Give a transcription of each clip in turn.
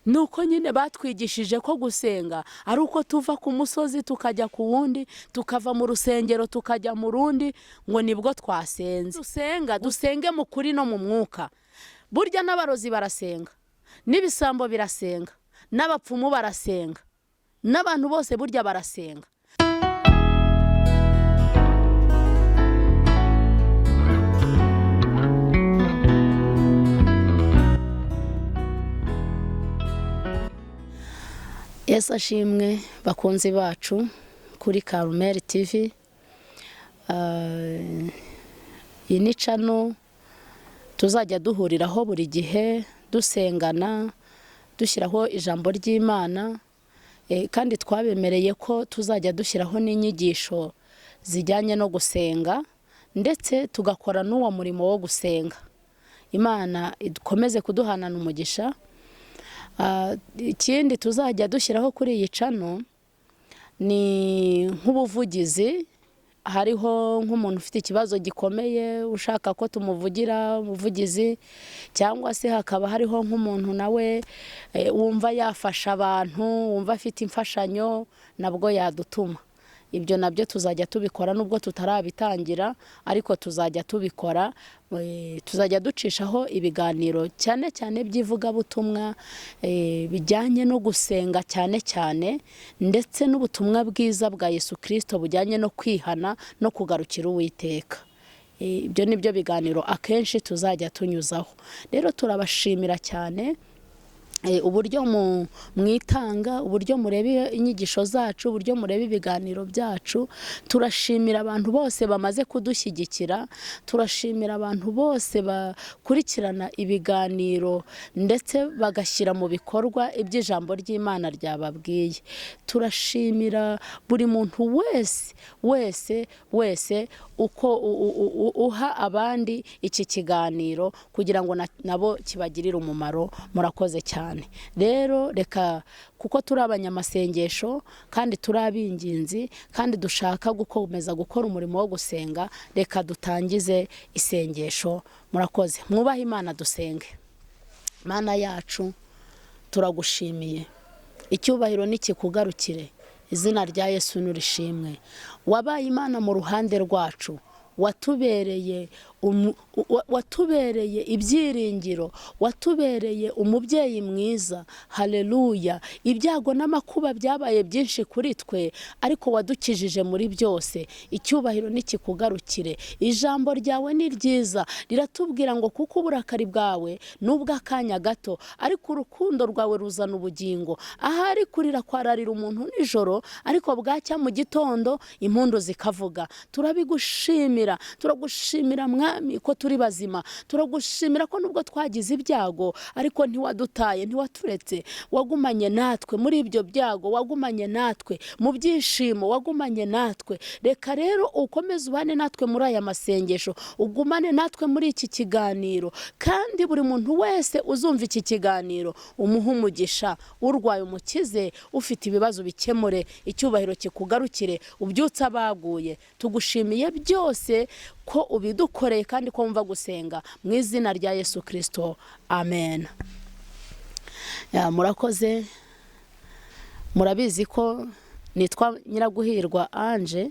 nuko nyine batwigishije ko gusenga ari uko tuva ku musozi tukajya ku wundi, tukava mu rusengero tukajya mu rundi, ngo nibwo twasenze. Dusenge mu kuri no mu mwuka. Burya n'abarozi barasenga, n'ibisambo birasenga, n'abapfumu barasenga, n'abantu bose burya barasenga. Yesu ashimwe bakunzi bacu kuri Karumeli TV. Iyi ni channel tuzajya duhuriraho buri gihe dusengana, dushyiraho ijambo ry'Imana, kandi twabemereye ko tuzajya dushyiraho n'inyigisho zijyanye no gusenga, ndetse tugakora n'uwo murimo wo gusenga. Imana idukomeze kuduhanana umugisha. Ikindi tuzajya dushyiraho kuri iyi channel ni nk'ubuvugizi. Hariho nk'umuntu ufite ikibazo gikomeye ushaka ko tumuvugira umuvugizi, cyangwa se hakaba hariho nk'umuntu nawe wumva yafasha abantu, wumva afite imfashanyo, nabwo yadutuma. Ibyo nabyo tuzajya tubikora nubwo tutarabitangira, ariko tuzajya tubikora. Tuzajya ducishaho ibiganiro cyane cyane by'ivugabutumwa bijyanye no gusenga cyane cyane, ndetse n'ubutumwa bwiza bwa Yesu Kristo bujyanye no kwihana no kugarukira Uwiteka. Ibyo nibyo biganiro akenshi tuzajya tunyuzaho. Rero turabashimira cyane uburyo mwitanga, uburyo mureba inyigisho zacu, uburyo mureba ibiganiro byacu. Turashimira abantu bose bamaze kudushyigikira, turashimira abantu bose bakurikirana ibiganiro ndetse bagashyira mu bikorwa iby'ijambo ry'Imana ryababwiye. Turashimira buri muntu wese uko uha abandi iki kiganiro kugira ngo nabo kibagirire umumaro. Murakoze cyane. Rero reka, kuko turi abanyamasengesho kandi turi ab'inginzi kandi dushaka gukomeza gukora umurimo wo gusenga, reka dutangize isengesho. Murakoze. Mwubahe Imana dusenge. Mana yacu, turagushimiye. Icyubahiro nikikugarukire. Izina rya Yesu nurishimwe. Wabaye Imana mu ruhande rwacu, watubereye ibyiringiro, watubereye umubyeyi mwiza. Haleluya. Ibyago n'amakuba byabaye byinshi kuri twe, ariko wadukijije muri byose. Icyubahiro nikikugarukire. Ijambo ryawe ni ryiza, riratubwira ngo kuko uburakari bwawe n'ubw'akanya gato, ariko urukundo rwawe ruzana ubugingo. Ahari kurira kwararira umuntu nijoro, ariko bwacya mu gitondo impundu zikavuga. Turabigushimira, turagushimira Mwami ko turi bazima. Turagushimira ko nubwo twagize ibyago, ariko ntiwadutaye, ntiwaturetse. Wagumanye natwe muri ibyo byago, wagumanye natwe mu byishimo, wagumanye natwe. Reka rero ukomeze ubane natwe muri aya masengesho, ugumane natwe muri iki kiganiro, kandi buri muntu wese uzumva iki kiganiro umuhe umugisha. Urwaye umukize, ufite ibibazo bikemure. Icyubahiro kikugarukire, ubyutse abaguye. Tugushimiye byose ko ubidukoreye kandi ko wumva gusenga, mu izina rya Yesu Kristo. Amen. Murakoze. Murabizi ko nitwa Nyiraguhirwa Ange,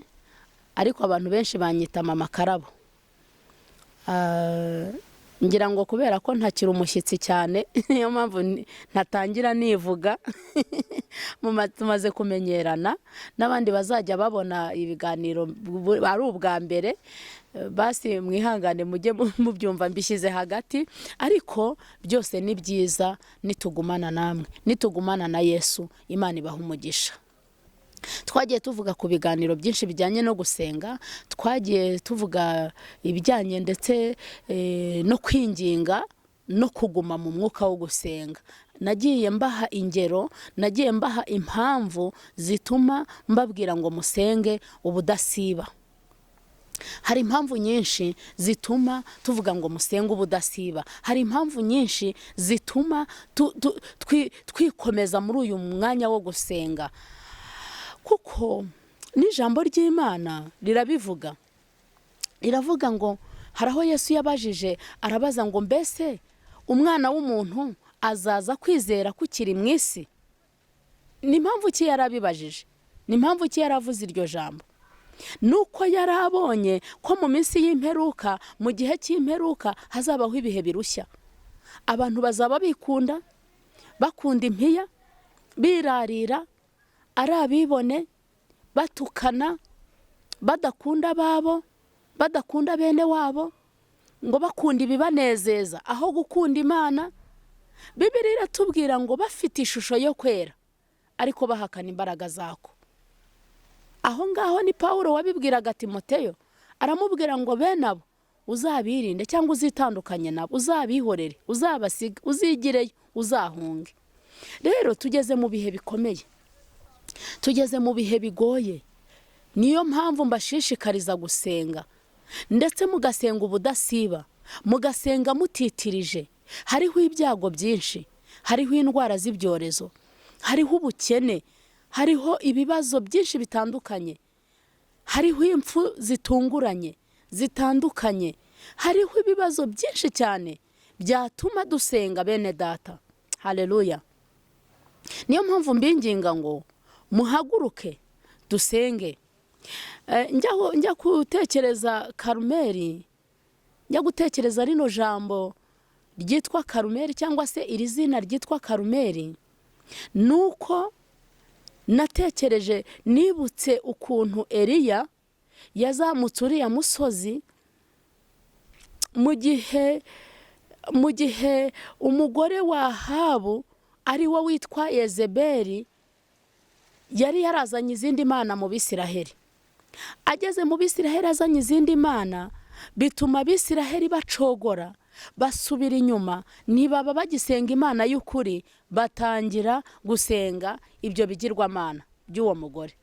ariko abantu benshi banyita Mama Karabo. Ngira ngo kubera ko ntakiri umushyitsi cyane, niyo mpamvu ntatangira nivuga. Tumaze kumenyerana, n'abandi bazajya babona ibiganiro ari ubwa mbere, basi mwihangane mujye mubyumva mbishyize hagati. Ariko byose ni byiza nitugumana namwe, nitugumana na Yesu. Imana ibaha umugisha. Twagiye tuvuga ku biganiro byinshi bijyanye no gusenga, twagiye tuvuga ibijyanye ndetse no kwinginga no kuguma mu mwuka wo gusenga. Nagiye mbaha ingero, nagiye mbaha impamvu zituma mbabwira ngo musenge ubudasiba. Hari impamvu nyinshi zituma tuvuga ngo musenge ubudasiba. Hari impamvu nyinshi zituma twikomeza muri uyu mwanya wo gusenga, kuko n'ijambo ry'Imana rirabivuga. Riravuga ngo haraho Yesu yabajije, arabaza ngo mbese umwana w'umuntu azaza kwizera kukiri mu isi. Ni impamvu ki yarabibajije, ni impamvu ki yaravuze iryo jambo. Nuko yarabonye ko mu minsi y'imperuka, mu gihe cy'imperuka hazabaho ibihe birushya. Abantu bazaba bikunda, bakunda impiya, birarira, ari abibone, batukana, badakunda ababo, badakunda bene wabo, ngo bakunda ibibanezeza aho gukunda Imana. Bibiliya iratubwira ngo bafite ishusho yo kwera ariko bahakana imbaraga zako. Aho ngaho ni Pawulo wabibwiraga Timoteyo, aramubwira ngo bene abo uzabirinde cyangwa uzitandukanye nabo, uzabihorere, uzabasiga, uzigireyo, uzahunge. Rero tugeze mu bihe bikomeye, tugeze mu bihe bigoye. Niyo mpamvu mbashishikariza gusenga, ndetse mugasenga ubudasiba, mugasenga mutitirije. Hariho ibyago byinshi, hariho indwara z'ibyorezo, hariho ubukene, hariho ibibazo byinshi bitandukanye, hariho impfu zitunguranye zitandukanye, hariho ibibazo byinshi cyane byatuma dusenga bene data. Haleluya. Niyo mpamvu mbinginga ngo muhaguruke dusenge. Njya gutekereza Karumeli, njya gutekereza rino jambo ryitwa Karumeli cyangwa se iri zina ryitwa Karumeli, nuko natekereje, nibutse ukuntu Eliya yazamutse uriya musozi mu gihe umugore wa Ahabu ari wo witwa Yezebeli yari yarazanye izindi mana mu Bisiraheli. Ageze mu Bisiraheli azanye izindi mana, bituma Abisiraheli bacogora, basubira inyuma, ntibaba bagisenga Imana y'ukuri, batangira gusenga ibyo bigirwamana by'uwo mugore.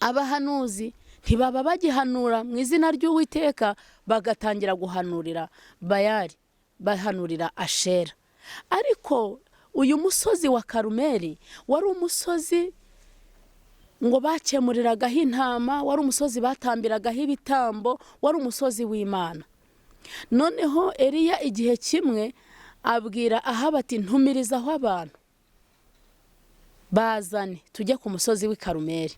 Abahanuzi ntibaba bagihanura mu izina ry'Uwiteka, bagatangira guhanurira Bayali, bahanurira Ashera. Ariko uyu musozi wa Karumeli wari umusozi ngo bakemuriragaho intama, wari umusozi batambiragaho ibitambo, wari umusozi w'Imana. Noneho Eliya igihe kimwe abwira Ahabu ati ntumirizaho abantu, bazane tujye ku musozi w'i Karumeli.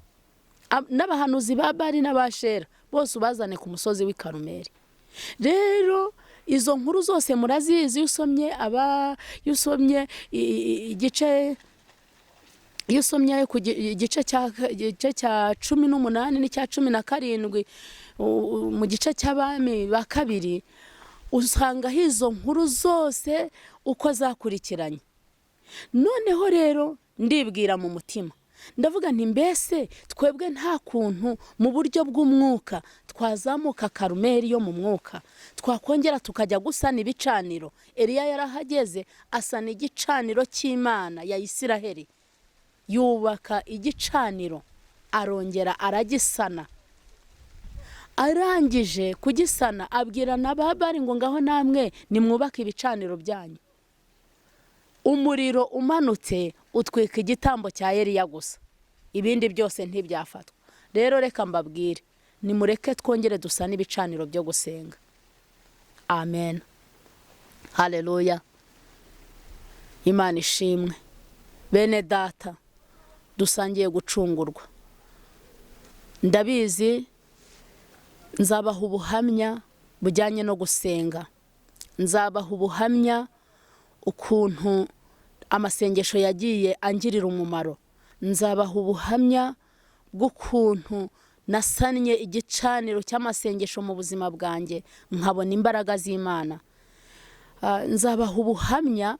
N'abahanuzi ba Bali n'Abashera bose ubazane ku musozi w'i Karumeli. Rero izo nkuru zose murazizi, iyo usomye ku gice cya 18 n'icya 17 mu gice cy'Abami ba kabiri, usanga izo nkuru zose uko zakurikiranye. Noneho rero ndibwira mu mutima, ndavuga nti mbese twebwe nta kuntu mu buryo bw'umwuka twazamuka Karumeli yo mu mwuka, twakongera tukajya gusana ibicaniro. Eliya yarahageze asana igicaniro cy'Imana ya Isiraheli, yubaka igicaniro, arongera aragisana. Arangije kugisana abwira n'Ababali ngo ngaho namwe nimwubake ibicaniro byanyu. Umuriro umanutse utwika igitambo cya Eliya gusa, ibindi byose ntibyafatwa. Rero reka mbabwire, nimureke twongere dusana ibicaniro byo gusenga. Amen. Haleluya. Imana ishimwe. Bene data, dusangiye gucungurwa. Ndabizi nzabaha ubuhamya bujyanye no gusenga, nzabaha ubuhamya ukuntu amasengesho yagiye angirira umumaro, nzabaha ubuhamya bw'ukuntu nasannye igicaniro cy'amasengesho mu buzima bwanjye nkabona imbaraga z'Imana. Nzabaha ubuhamya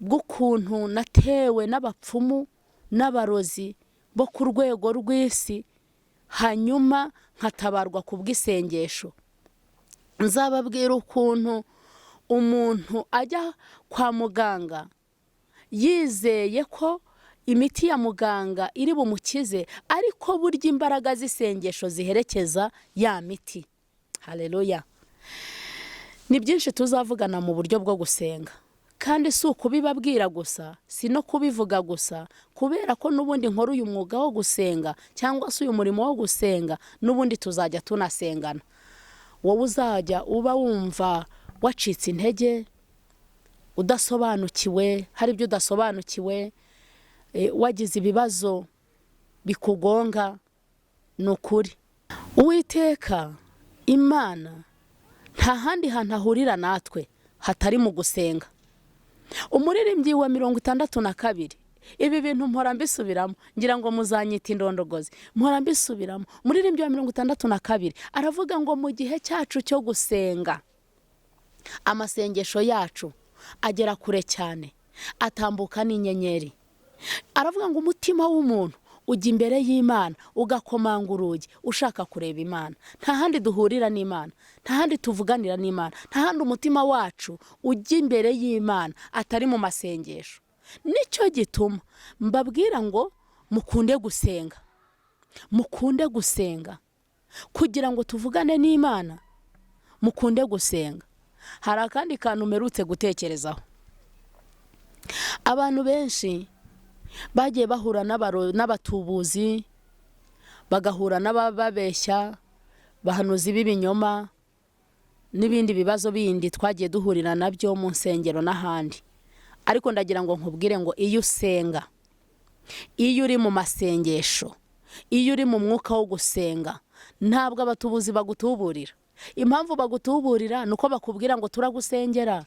bw'ukuntu natewe n'abapfumu n'abarozi bo ku rwego rw'isi, hanyuma nkatabarwa ku bw'isengesho. Nzababwira ukuntu umuntu ajya kwa muganga yizeye ko imiti ya muganga iri bumukize, ariko burya imbaraga z'isengesho ziherekeza ya miti. Haleluya. Ni byinshi tuzavugana mu buryo bwo gusenga, kandi si ukubibabwira gusa, si no kubivuga gusa, kubera ko n'ubundi nkora uyu mwuga wo gusenga cyangwa se uyu murimo wo gusenga, n'ubundi tuzajya tunasengana. Wowe uzajya uba wumva wacitse intege, udasobanukiwe, hari ibyo udasobanukiwe, wagize ibibazo bikugonga, ni ukuri Uwiteka Imana nta handi hantu ahurira natwe hatari mu gusenga. Umuririmbyi wa 62, ibi bintu mpora mbisubiramo, ngira ngo muzanyita indondogozi, mpora mbisubiramo. Umuririmbyi wa 62 aravuga ngo mu gihe cyacu cyo gusenga amasengesho yacu agera kure cyane, atambuka n'inyenyeri. Aravuga ngo umutima w'umuntu ujya imbere y'Imana ugakomanga urugi ushaka kureba Imana. Nta handi duhurira n'Imana, nta handi tuvuganira n'Imana, nta handi umutima wacu ujya imbere y'Imana atari mu masengesho. Nicyo gituma mbabwira ngo mukunde gusenga, mukunde gusenga kugira ngo tuvugane n'Imana, mukunde gusenga. Hari akandi kantu mperutse gutekerezaho. Abantu benshi bagiye bahura n'abatubuzi, bagahura n'abababeshya, bahanuzi b'ibinyoma n'ibindi bibazo bindi twagiye duhurira nabyo mu nsengero n'ahandi. Ariko ndagira ngo nkubwire ngo iyo usenga, iyo uri mu masengesho, iyo uri mu mwuka wo gusenga, ntabwo abatubuzi bagutuburira. Impamvu bagutuburira nuko bakubwira ngo turagusengera,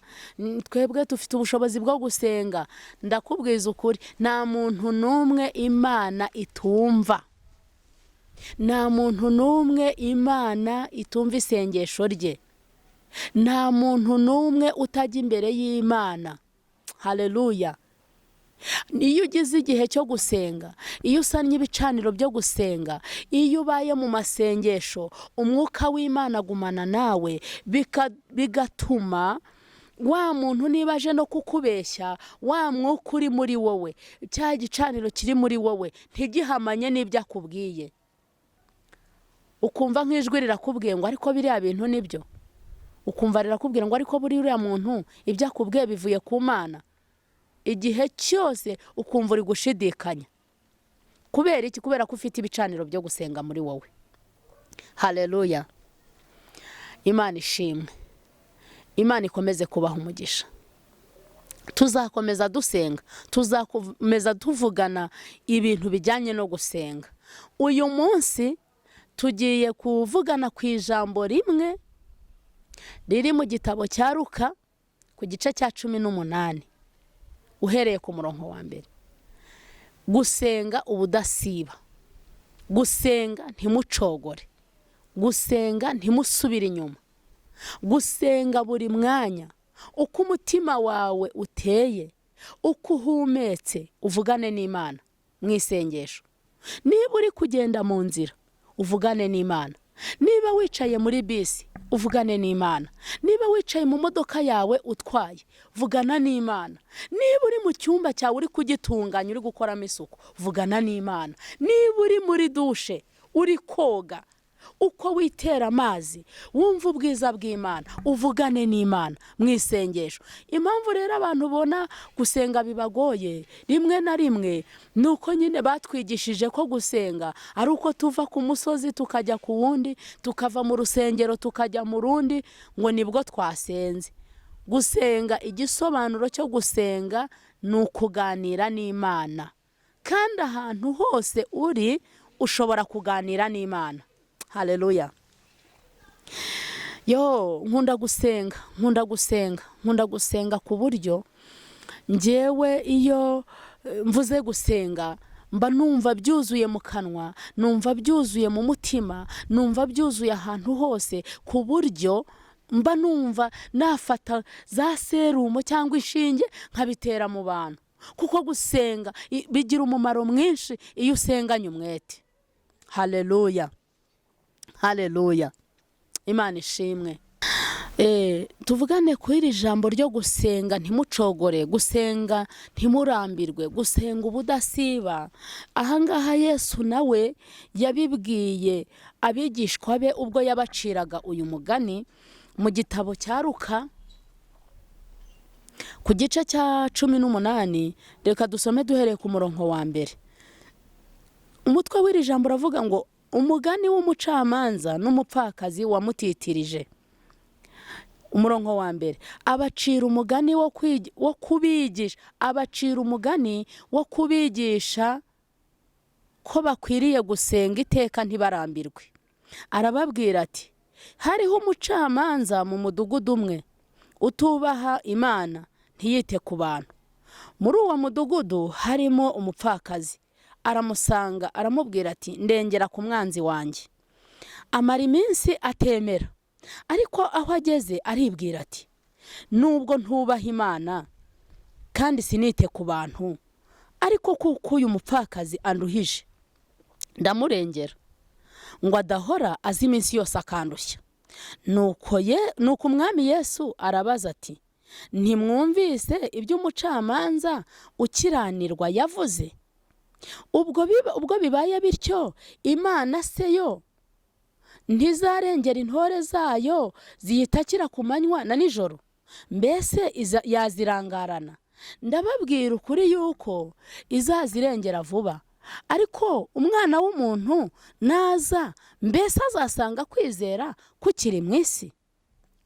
twebwe dufite ubushobozi bwo gusenga. Ndakubwiza ukuri, nta muntu n'umwe Imana itumva, nta muntu n'umwe Imana itumva isengesho rye, nta muntu n'umwe utajya imbere y'Imana. Haleluya. Iyo ugize igihe cyo gusenga, iyo usanye ibicaniro byo gusenga, iyo ubaye mu masengesho, umwuka w'Imana agumana nawe, bigatuma wa muntu niba aje no kukubeshya, wa mwuka uri muri wowe, cya gicaniro kiri muri wowe ntigihamanye n'ibyo akubwiye. Ukumva nk'ijwi rirakubwiye ngo ariko biriya bintu nibyo, ukumva rirakubwira ngo ariko buri uriya muntu ibyo akubwiye bivuye ku Mana. Igihe cyose ukumva uri gushidikanya. Kubera iki? Kubera ko ufite ibicaniro byo gusenga muri wowe. Haleluya. Imana ishimwe, Imana ikomeze kubaha umugisha. Tuzakomeza dusenga, tuzakomeza tuvugana ibintu bijyanye no gusenga. Uyu munsi tugiye kuvugana ku ijambo rimwe riri mu gitabo cya Luka ku gice cya 18, uhereye ku murongo wa mbere. Gusenga ubudasiba, gusenga ntimucogore, gusenga ntimusubire inyuma, gusenga buri mwanya, uko umutima wawe uteye, uko uhumetse, uvugane n'Imana mu isengesho. Niba uri kugenda mu nzira, uvugane n'Imana. Niba wicaye muri bisi, uvugane n'Imana. Niba wicaye mu modoka yawe utwaye, vugana n'Imana. Niba uri mu cyumba cyawe uri kugitunganya, uri gukoramo isuku, vugana n'Imana. Niba uri muri dushe uri koga, uko witera amazi, wumva ubwiza bw'Imana, uvugane n'Imana mu isengesho. Impamvu rero abantu ubona gusenga bibagoye rimwe na rimwe, nuko nyine batwigishije ko gusenga ari uko tuva ku musozi tukajya ku wundi, tukava mu rusengero tukajya mu rundi, ngo nibwo twasenze. Gusenga, igisobanuro cyo gusenga ni ukuganira n'Imana, kandi ahantu hose uri ushobora kuganira n'Imana. Haleluya. Nkunda gusenga, nkunda gusenga ku buryo njyewe iyo mvuze gusenga mba numva byuzuye mu kanwa, numva byuzuye mu mutima, numva byuzuye ahantu hose, ku buryo mba numva nafata za serumo cyangwa inshinge nkabitera mu bantu. Kuko gusenga bigira umumaro mwinshi iyo usenganye umwete. Haleluya. Haleluya. Imana ishimwe. Tuvugane ku iri jambo ryo gusenga ntimucogore, gusenga ntimurambirwe, gusenga ubudasiba. Ahangaha Yesu nawe yabibwiye abigishwa be ubwo yabaciraga uyu mugani mu gitabo cya Luka ku gice cya 18. Reka dusome duhereye ku murongo wa mbere. Umutwe w'iri jambo uravuga ngo umugani w'umucamanza n'umupfakazi wamutitirije. umurongo wa mbere, abacira umugani wo kubigisha, abacira umugani wo kubigisha ko bakwiriye gusenga iteka ntibarambirwe. Arababwira ati, hariho umucamanza mu mudugudu umwe utubaha Imana ntiyite ku bantu. Muri uwo mudugudu harimo umupfakazi. Aramusanga aramubwira ati, ndengera ku mwanzi wanjye. Amara iminsi atemera, ariko aho ageze aribwira ati, nubwo ntubaha Imana kandi sinite ku bantu, ariko kuko uyu mupfakazi anduhije, ndamurengera ngo adahora azi iminsi yose akandushya. Nuko umwami Yesu arabaza ati, ntimwumvise ibyo umucamanza ukiranirwa yavuze? Ubwo bibaye bityo, Imana se yo ntizarengera intore zayo ziyitakira ku manywa na nijoro? Mbese yazirangarana? Ndababwira ukuri yuko izazirengera vuba. Ariko umwana w'umuntu naza, mbese azasanga kwizera kukiri mu isi?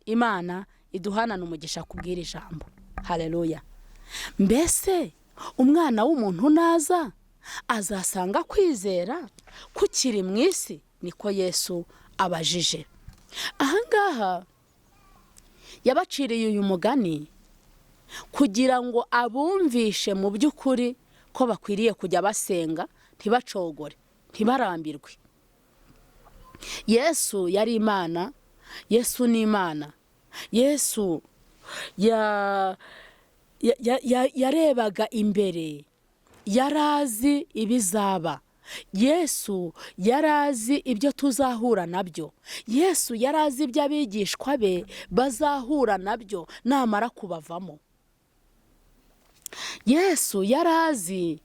Imana iduhanane umugisha kubwira ijambo. Haleluya. Mbese umwana w'umuntu naza, azasanga kwizera kukiri mu isi? Niko Yesu abajije. Ahangaha yabaciriye uyu mugani kugira ngo abumvishe mu by'ukuri ko bakwiriye kujya basenga, ntibacogore, ntibarambirwe. Yesu yari Imana, Yesu ni Imana. Yesu yarebaga imbere, yarazi ibizaba. Yesu yarazi ibyo tuzahura nabyo. Yesu yarazi ibyo abigishwa be bazahura nabyo namara kubavamo. Yesu yarazi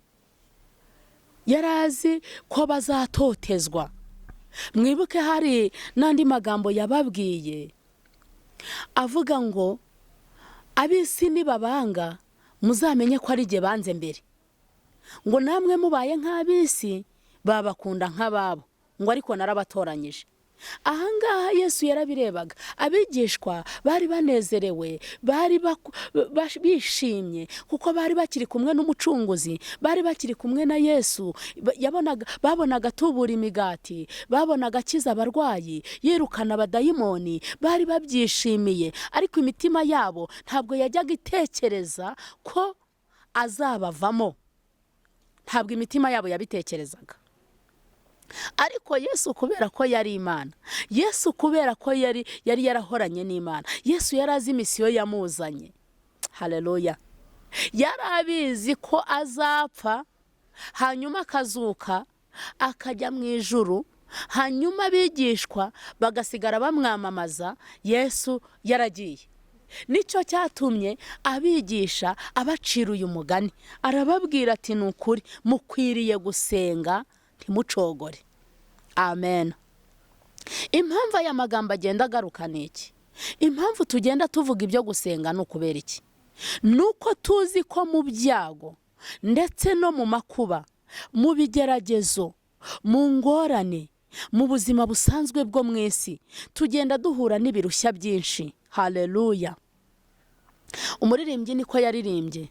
ko bazatotezwa. Mwibuke hari n'andi magambo yababwiye avuga ngo, ab'isi nibabanga muzamenye ko ari jye banze mbere. Ngo namwe mubaye nk'ab'isi babakunda nk'ababo, ngo ariko narabatoranyije. Ahangaha Yesu yarabirebaga. Abigishwa bari banezerewe, bari bishimye kuko bari bakiri kumwe n'umucunguzi, bari bakiri kumwe na Yesu. Babonaga atubura imigati, babonaga akiza abarwayi, yirukana abadayimoni, bari babyishimiye. Ariko imitima yabo ntabwo yajyaga itekereza ko azabavamo, ntabwo imitima yabo yabitekerezaga. Ariko Yesu kubera ko yari Imana, Yesu kubera ko yari yarahoranye n'Imana, Yesu yari azi misiyo yamuzanye. Haleluya. Yari abizi ko azapfa, hanyuma akazuka akajya mu ijuru, hanyuma abigishwa bagasigara bamwamamaza. Yesu yaragiye. Nicyo cyatumye abigisha abacira uyu mugani. Arababwira ati, ni ukuri mukwiriye gusenga ntimucogore. Amen. Impamvu aya magambo agenda agaruka ni iki? Impamvu tugenda tuvuga ibyo gusenga ni ukubera iki? Nuko tuzi ko mu byago ndetse no mu makuba, mu bigeragezo, mu ngorane, mu buzima busanzwe bwo mu isi, tugenda duhura n'ibirushya byinshi. Haleluya. Umuririmbyi niko yaririmbye.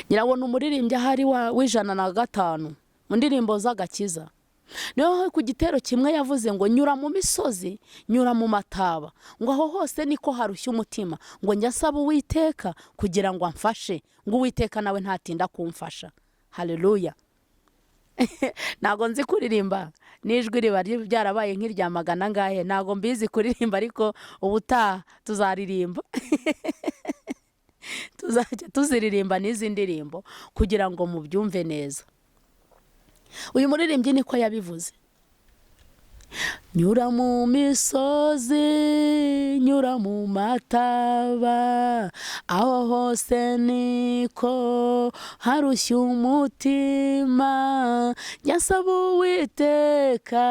Nyirabona umuririmbyi ahari w'105 mu ndirimbo z'agakiza. Niho ku gitero kimwe yavuze ngo, nyura mu misozi, nyura mu mataba, ngo aho hose niko harushya umutima, ngo njya nsaba Uwiteka kugira ngo amfashe, ngo Uwiteka nawe ntatinda kumfasha. Haleluya. Ntago nzi kuririmba, n'ijwi riba byarabaye nk'irya magana ngahe, ntago mbizi kuririmba, ariko ubutaha tuzaririmba. Tuzajya tuziririmba n'izi ndirimbo kugira ngo mubyumve neza. Uyu muririmbyi niko yabivuze. Nyura mu misozi, nyura mu mataba, aho hose niko harushya umutima, njya nsaba Uwiteka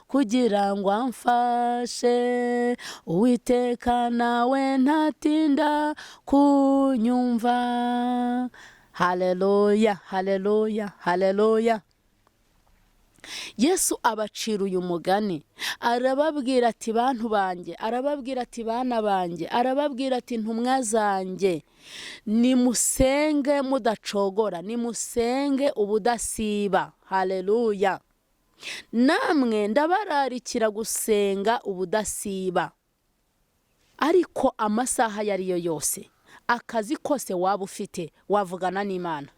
kugira ngo amfashe, Uwiteka nawe ntatinda kunyumva. Haleluya, haleluya, haleluya. Yesu abacira uyu mugani, arababwira ati bantu banjye, arababwira ati bana banjye, arababwira ati ntumwa zanjye, nimusenge mudacogora, nimusenge ubudasiba. Haleluya. Namwe ndabararikira gusenga ubudasiba, ariko amasaha yariyo yose, akazi kose waba ufite wavugana n'Imana.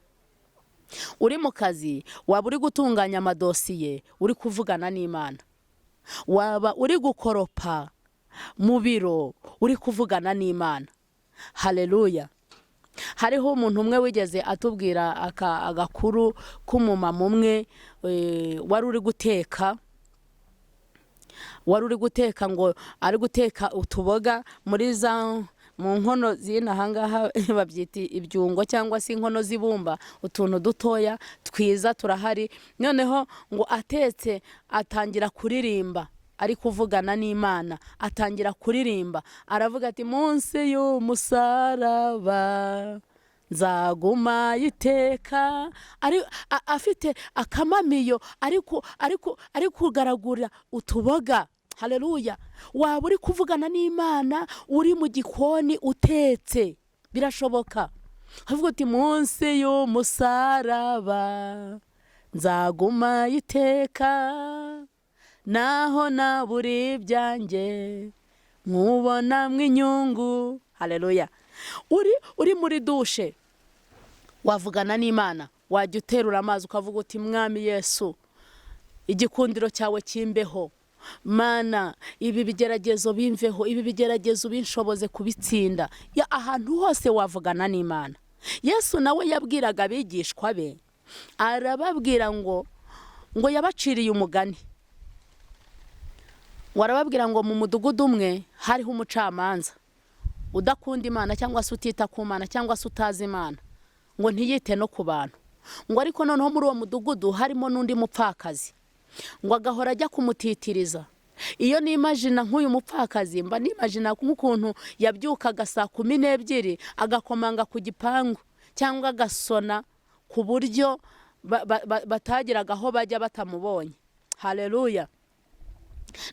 Uri mu kazi, waba uri gutunganya amadosiye, uri kuvugana n'Imana. Waba uri gukoropa mu biro, uri kuvugana n'Imana. Haleluya. Hariho umuntu umwe wigeze atubwira agakuru k'umumama umwe wari uri guteka ngo ari guteka utuboga muri za mu nkono z'inahangaha babyita ibyungo cyangwa se inkono z'ibumba, utuntu dutoya twiza turahari. Noneho ngo atetse atangira kuririmba, ari kuvugana n'Imana, atangira kuririmba, aravuga ati munsi y'umusaraba nzaguma iteka. Afite akamamiyo, ari kugaragura utuboga. Haleluya. Waba uri kuvugana n'Imana uri mu gikoni utetse, birashoboka. Havuga ati munsi y'umusaraba nzaguma iteka, naho naburi ibyanjye nkubona mw'inyungu. Haleluya. Uri muri dushe, wavugana n'Imana, wajya uterura amazi ukavuga uti mwami Yesu, igikundiro cyawe kimbeho. Mana, ibi bigeragezo bimveho, ibi bigeragezo binshoboze kubitsinda. Ahantu hose wavugana n'Imana. Yesu nawe yabwiraga abigishwa be, arababwira ngo yabaciriye umugani. Warababwira ngo mu mudugudu umwe hariho umucamanza udakunda Imana, cyangwa se utita ku Mana, cyangwa se utazi Imana, ngo ntiyite no ku bantu. Ngo ariko noneho muri uwo mudugudu harimo n'undi mupfakazi, ngo agahora ajya kumutitiriza. Iyo nimagina nk'uyu mupfakazi, mba nimagina nk'ukuntu yabyukaga saa 12 agakomanga ku gipangu cyangwa agasona ku buryo batagiraga aho bajya batamubonye. Haleluya.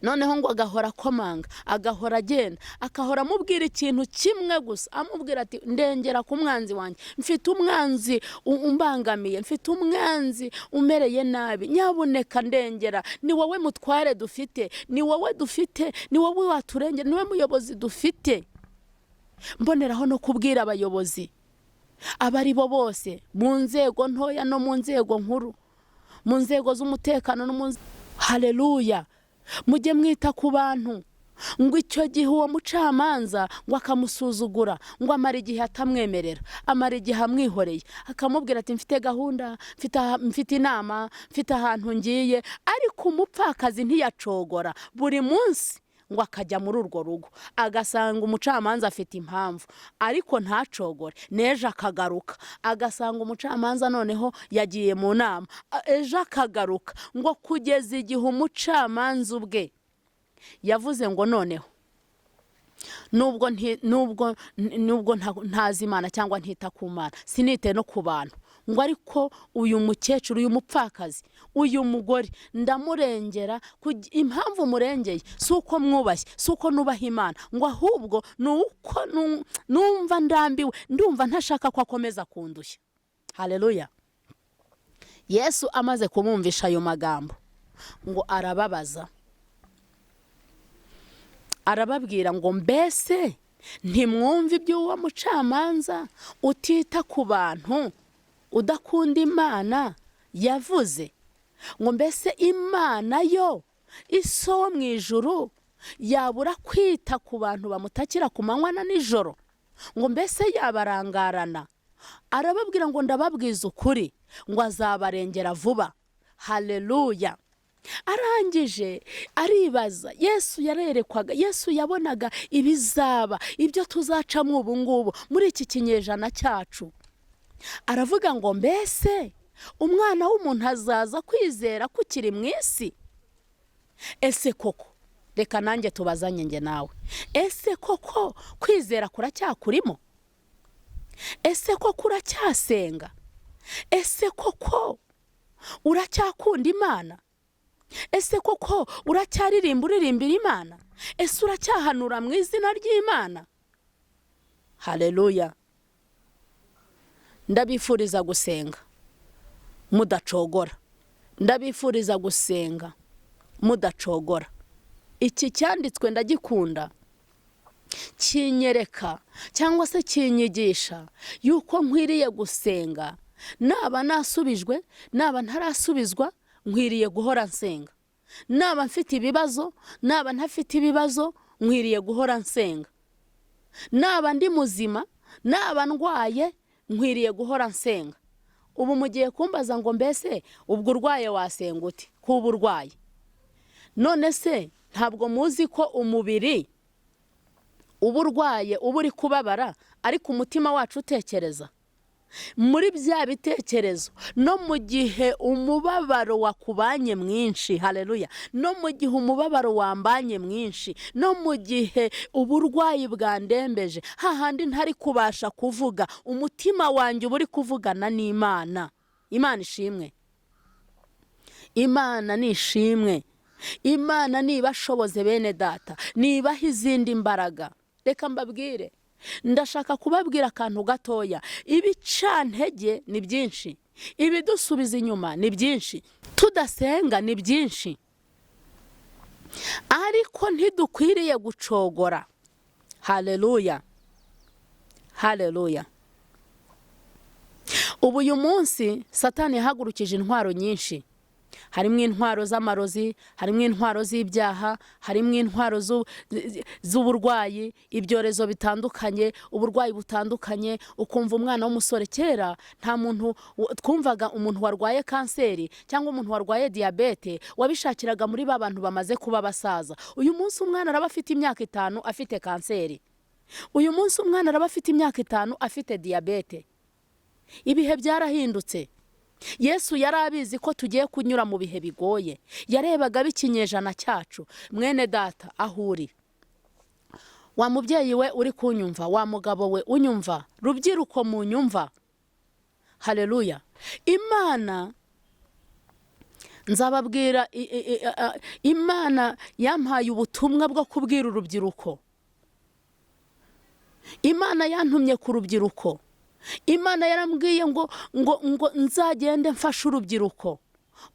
Noneho ngo agahora akomanga, agahora agenda, akahora amubwira ikintu kimwe gusa, amubwira ati ndengera ku mwanzi wanjye, mfite umwanzi umbangamiye, mfite umwanzi umereye nabi, nyabuneka ndengera, ni wowe mutware dufite, ni wowe dufite, ni wowe waturengera, ni wowe muyobozi dufite. Mboneraho no kubwira abayobozi abari bo bose, mu nzego ntoya no mu nzego nkuru, mu nzego z'umutekano no mu Haleluya. Mujye mwita ku bantu, ngo icyo gihe uwo mucamanza ngo akamusuzugura, ngo amara igihe atamwemerera, amara igihe amwihoreye, akamubwira ati mfite gahunda, mfite inama, mfite ahantu ngiye. Ariko umupfakazi ntiyacogora, buri munsi ngo akajya muri urwo rugo, agasanga umucamanza afite impamvu, ariko ntacogore. Neje akagaruka, agasanga umucamanza noneho yagiye mu nama, ejo akagaruka, ngo kugeza igihe umucamanza ubwe yavuze ngo noneho nubwo ntazi Imana cyangwa ntita ku Mana, sinite no ku bantu, ngo ariko uyu mukecuru, uyu mupfakazi, uyu mugore ndamurengera. Impamvu murengeye si uko mwubashye, si uko nubaha Imana, ngo ahubwo nuko numva ndambiwe, ndumva ntashaka ko akomeza kundushya. Haleluya. Yesu amaze kumumvisha ayo magambo, ngo arababaza, arababwira ngo mbese ntimwumva iby'uwo mucamanza utita ku bantu, udakunda Imana yavuze? Ngo mbese Imana yo iso wo mu ijuru yabura kwita ku bantu bamutakira ku manywa na nijoro? Ngo mbese yabarangarana? Arababwira ngo ndababwiza ukuri, ngo azabarengera vuba. Haleluya. Arangije aribaza. Yesu yarerekwaga, Yesu yabonaga ibizaba, ibyo tuzacamo ubu ngubu muri iki kinyejana cyacu. Aravuga ngo mbese umwana w'umuntu azaza kwizera kukiri mu isi? Ese koko, reka nanjye tubazanye nge nawe, ese koko kwizera kuracyakurimo? Ese koko uracyasenga? Ese koko uracyakunda Imana? ese koko uririmba Imana? Ese uracyahanura mu izina ry'Imana? Haleluya. Ndabifuriza gusenga mudacogora. Ndabifuriza gusenga mudacogora. Iki cyanditswe ndagikunda, kinyereka cyangwa se kinyigisha yuko nkwiriye gusenga, naba nasubijwe, naba ntarasubizwa, nkwiriye guhora nsenga. Naba mfite ibibazo, naba ntafite ibibazo, nkwiriye guhora nsenga. Naba ndi muzima, naba ndwaye, nkwiriye guhora nsenga. Ubu mugiye kumbaza ngo mbese ubwo urwaye wasenga uti? Kuba urwaye, none se ntabwo muzi ko umubiri uba urwaye, uba uri kubabara, ariko umutima wacu utekereza? Muri bya bitekerezo, no mu gihe umubabaro wakubanye mwinshi, haleluya, no mu gihe umubabaro wambanye mwinshi, no mu gihe uburwayi bwandembeje, hahandi ntari kubasha kuvuga, umutima wanjye uba uri kuvugana n'Imana. Imana ishimwe. Imana nishimwe. Imana nibashoboze bene data, nibaha izindi mbaraga. Reka mbabwire, ndashaka kubabwira akantu gatoya. Ibicantege ni byinshi, ibidusubiza inyuma ni byinshi, tudasenga ni byinshi, ariko ntidukwiriye gucogora. Haleluya, haleluya. Ubu uyu munsi Satani yahagurukije intwaro nyinshi. Harimo intwaro z'amarozi, harimo intwaro z'ibyaha, harimo intwaro z'uburwayi, ibyorezo bitandukanye, uburwayi butandukanye. Ukumva umwana w'umusore, kera nta muntu twumvaga umuntu warwaye kanseri cyangwa umuntu warwaye diabete wabishakiraga muri ba bantu bamaze kuba basaza. Uyu munsi umwana araba afite imyaka 5 afite kanseri. Uyu munsi umwana araba afite imyaka 5 afite diabete. Ibihe byarahindutse. Yesu yari abizi ko tugiye kunyura mu bihe bigoye. Yarebaga bikinyejana cyacu. Mwene data ahuri, wa mubyeyi we uri kunyumva, wa mugabo we unyumva, rubyiruko mu nyumva, haleluya. Imana, nzababwira, Imana yampaye ubutumwa bwo kubwira urubyiruko. Imana yantumye ku rubyiruko. Imana yarambwiye ngo nzagende mfasha urubyiruko.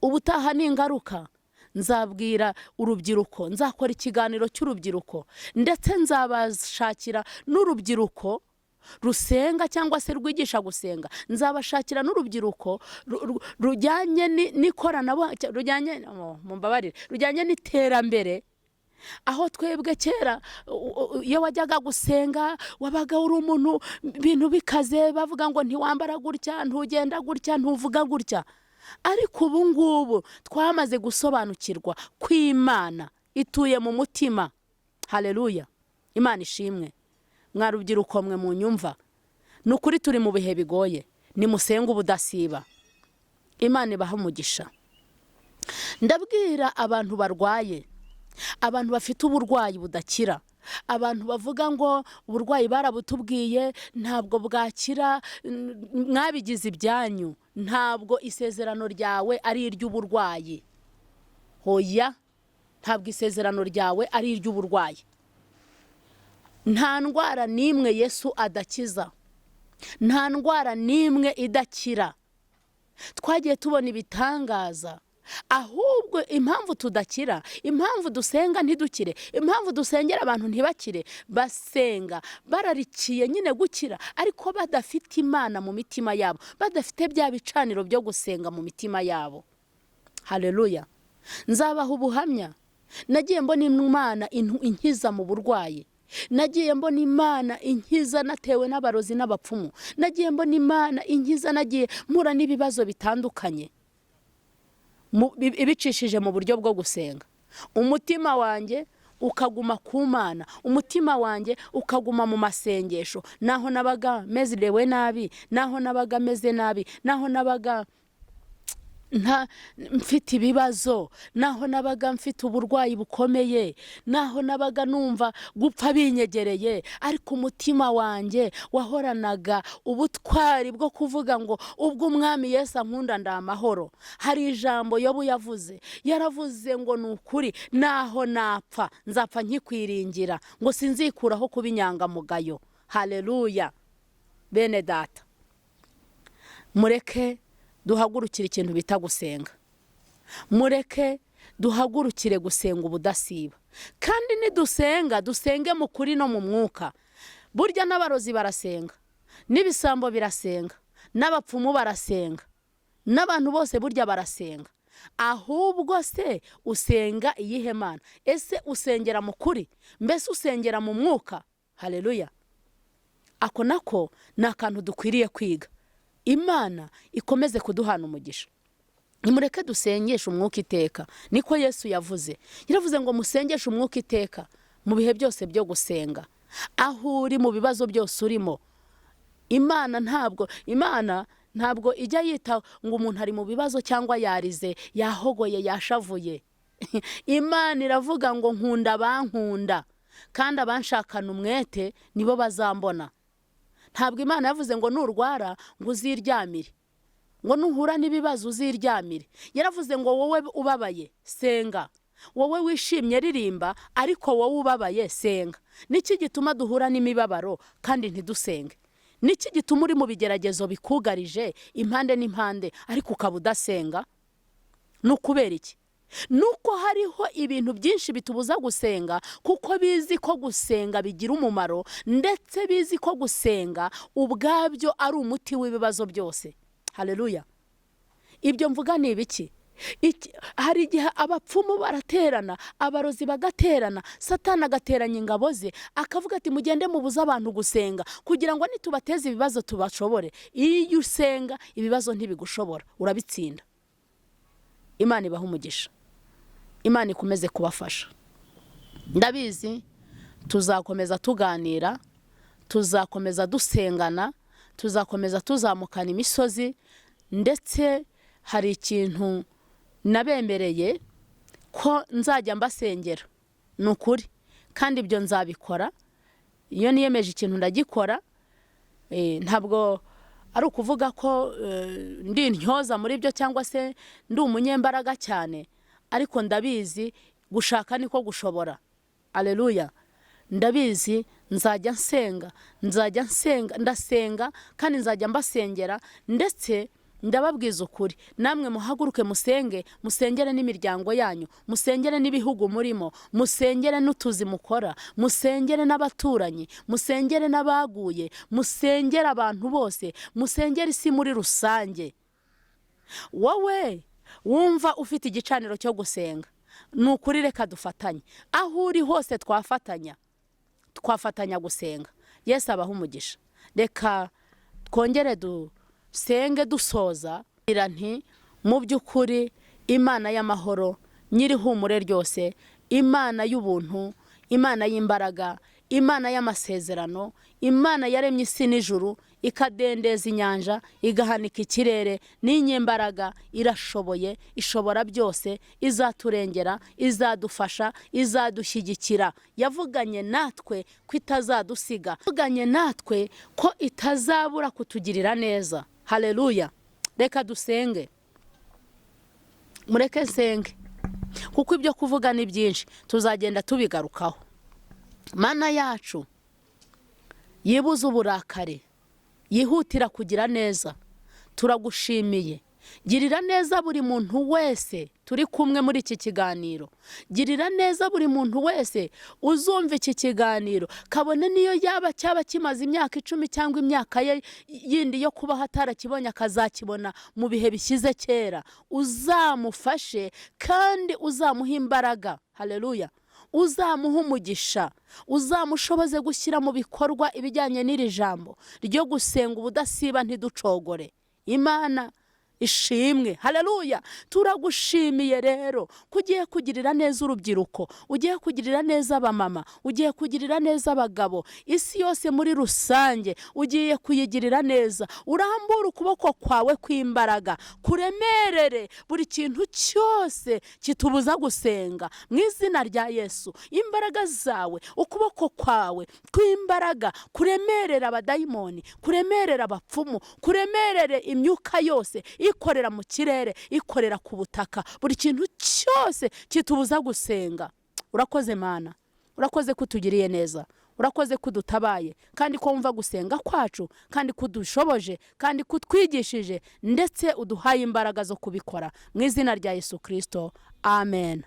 Ubutaha n'ingaruka nzabwira urubyiruko, nzakora ikiganiro cy'urubyiruko, ndetse nzabashakira n'urubyiruko rusenga cyangwa se rwigisha gusenga. Nzabashakira n'urubyiruko rujyanye n'ikoranabuhanga, rujyanye n'iterambere. Aho twebwe kera iyo wajyaga gusenga wabaga uri umuntu bintu bikaze, bavuga ngo ntiwambara gutya, ntugenda gutya, ntuvuga gutya. Ariko ubu ngubu twamaze gusobanukirwa ko Imana ituye mu mutima. Haleluya. Imana ishimwe. Mwa rubyiruko mwe mu nyumva, nukuri turi mu bihe bigoye, nimusenga ubudasiba. Imana ibaha umugisha. Ndabwira abantu barwaye, abantu bafite uburwayi budakira, abantu bavuga ngo uburwayi barabutubwiye ntabwo bwakira, mwabigize ibyanyu. Ntabwo isezerano ryawe ari iry'uburwayi. Hoya, ntabwo isezerano ryawe ari iry'uburwayi. Nta ndwara n'imwe Yesu adakiza, nta ndwara n'imwe idakira. Twagiye tubona ibitangaza. Ahubwo impamvu tudakira, impamvu dusenga ntidukire, impamvu dusengera abantu ntibakire, basenga bararikiye nyine gukira, ariko badafite Imana mu mitima yabo, badafite bya bicaniro byo gusenga mu mitima yabo. Haleluya. Nzabaha ubuhamya. Nagiye mbona Imana inkiza mu burwayi. Nagiye mbona Imana inkiza natewe n'abarozi n'abapfumu. Nagiye mbona Imana inkiza, nagiye mpura n'ibibazo bitandukanye, ibicishije mu buryo bwo gusenga. Umutima wanjye ukaguma ku Mana, umutima wanjye ukaguma mu masengesho. Naho nabaga mezerewe nabi, naho nabaga meze nabi, naho nabaga mfite ibibazo, naho nabaga mfite uburwayi bukomeye, naho nabaga numva gupfa binyegereye, ariko umutima wanjye wahoranaga ubutwari bwo kuvuga ngo ubwo umwami Yesu ankunda ndi amahoro. Hari ijambo Yobu yavuze, yaravuze ngo ni ukuri naho napfa nzapfa nkikwiringira, ngo sinzikuraho kuba inyangamugayo. Haleluya. Bene data, mureke duhagurukire ikintu bita gusenga. Mureke duhagurukire gusenga ubudasiba, kandi nidusenga dusenge mu kuri no mu mwuka. Burya n'abarozi barasenga, n'ibisambo birasenga, n'abapfumu barasenga, n'abantu bose burya barasenga. Ahubwo se usenga iyihe Mana? Ese usengera mu kuri? Mbese usengera mu mwuka? Haleluya. Ako nako ni akantu dukwiriye kwiga. Imana ikomeze kuduhana umugisha. Nimureke dusengeshe umwuka iteka, niko Yesu yavuze. Yaravuze ngo musengeshe umwuka iteka mu bihe byose byo gusenga. Aho uri mu bibazo byose urimo, Imana ntabwo ijya yita ngo umuntu ari mu bibazo cyangwa yarize, yahogoye, yashavuye. Imana iravuga ngo nkunda abankunda, kandi abanshakana umwete nibo bazambona. Ntabwo Imana yavuze ngo nurwara ngo uziryamire, ngo nuhura n'ibibazo uziryamire. Yaravuze ngo wowe ubabaye senga, wowe wishimye ririmba, ariko wowe ubabaye senga. Niki gituma duhura n'imibabaro kandi ntidusenge? Niki gituma uri mu bigeragezo bikugarije impande n'impande ariko ukaba udasenga? Nukubera iki? Nuko hariho ibintu byinshi bitubuza gusenga, kuko bizi ko gusenga bigira umumaro, ndetse bizi ko gusenga ubwabyo ari umuti w'ibibazo byose. Haleluya. Ibyo mvuga ni ibiki? Hari igihe abapfumu baraterana, abarozi bagaterana, Satani agateranya ingabo ze, akavuga ati mugende mubuze abantu gusenga kugira ngo nitubateze ibibazo tubashobore. Iyo usenga ibibazo ntibigushobora, urabitsinda. Imana ibaha umugisha. Imana ikomeze kubafasha. Ndabizi tuzakomeza tuganira, tuzakomeza dusengana, tuzakomeza tuzamukana imisozi, ndetse hari ikintu nabemereye ko nzajya mbasengera. Ni ukuri, kandi ibyo nzabikora. Iyo niyemeje ikintu ndagikora. Ntabwo ari ukuvuga ko ndi intyoza muri byo cyangwa se ndi umunyembaraga cyane, ariko ndabizi gushaka niko gushobora. Haleluya. Ndabizi nzajya nsenga, ndasenga, kandi nzajya mbasengera, ndetse ndababwiza ukuri. Namwe muhaguruke musenge, musengere n'imiryango yanyu, musengere n'ibihugu murimo, musengere n'utuzi mukora, musengere n'abaturanyi, musengere n'abaguye, musengere abantu bose, musengere isi muri rusange. Wowe wumva ufite igicaniro cyo gusenga, ni ukuri reka dufatanye. Aho uri hose twafatanya gusenga. Yesu abaha umugisha. Reka twongere dusenge dusoza. Nti mu by'ukuri Imana y'amahoro, nyirihumure ryose, Imana y'ubuntu, Imana y'imbaraga, Imana y'amasezerano, Imana yaremye isi n'ijuru, ikadendeza inyanja, igahanika ikirere, n'inyembaraga, irashoboye, ishobora byose, izaturengera, izadufasha, izadushyigikira. Yavuganye natwe ko itazadusiga, yavuganye natwe ko itazabura kutugirira neza. Haleluya. Reka dusenge. Mureke nsenge, kuko ibyo kuvuga ni byinshi, tuzagenda tubigarukaho. Mana yacu yibuze uburakare, yihutira kugira neza, turagushimiye. Girira neza buri muntu wese turi kumwe muri iki kiganiro. Girira neza buri muntu wese uzumva iki kiganiro, kabone niyo yaba cyaba kimaze imyaka 10 cyangwa imyaka ye yindi yo kuba hatarakibonye akazakibona mu bihe bishyize kera. Uzamufashe kandi uzamuha imbaraga. Haleluya. Uzamuha umugisha, uzamushoboze gushyira mu bikorwa ibijyanye n'iri jambo ryo gusenga ubudasiba ntiducogore. Imana ishimwe. Haleluya. Turagushimiye rero kugiye kugirira neza urubyiruko, ugiye kugirira neza abamama, ugiye kugirira neza abagabo, isi yose muri rusange ugiye kuyigirira neza. Urambura ukuboko kwawe kw'imbaraga kuremerere buri kintu cyose kitubuza gusenga mu izina rya Yesu. Imbaraga zawe, ukuboko kwawe kw'imbaraga kuremerera abadayimoni, kuremerera abapfumu, kuremerere imyuka yose ikorera mu kirere, ikorera ku butaka, buri kintu cyose kitubuza gusenga. Urakoze Mana, urakoze kutugiriye neza, urakoze kudutabaye, kandi ko wumva gusenga kwacu, kandi kudushoboje, kandi kutwigishije, ndetse uduhaye imbaraga zo kubikora mu izina rya Yesu Kristo. Amen.